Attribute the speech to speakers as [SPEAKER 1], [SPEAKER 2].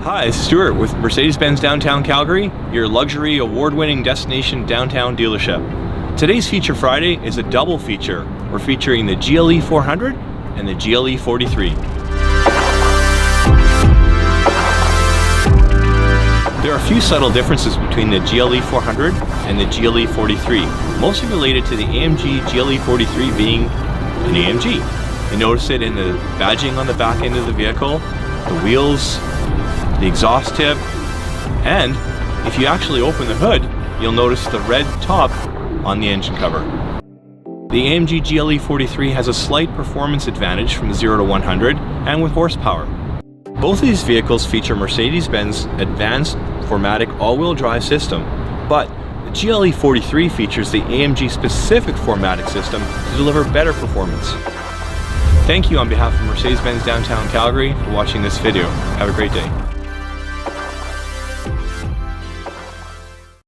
[SPEAKER 1] Hi, it's Stuart with Mercedes-Benz Downtown Calgary, your luxury award-winning destination downtown dealership. Today's Feature Friday is a double feature. We're featuring the GLE400 and the GLE43. There are a few subtle differences between the GLE400 and the GLE43, mostly related to the AMG GLE43 being an AMG. You notice it in the badging on the back end of the vehicle, the wheels, the exhaust tip, and if you actually open the hood, you'll notice the red top on the engine cover. The AMG GLE43 has a slight performance advantage from 0 to 100 and with horsepower. Both of these vehicles feature Mercedes-Benz advanced 4MATIC all-wheel drive system, but the GLE43 features the AMG specific 4MATIC system to deliver better performance. Thank you on behalf of Mercedes-Benz Downtown Calgary for watching this video. Have a great day.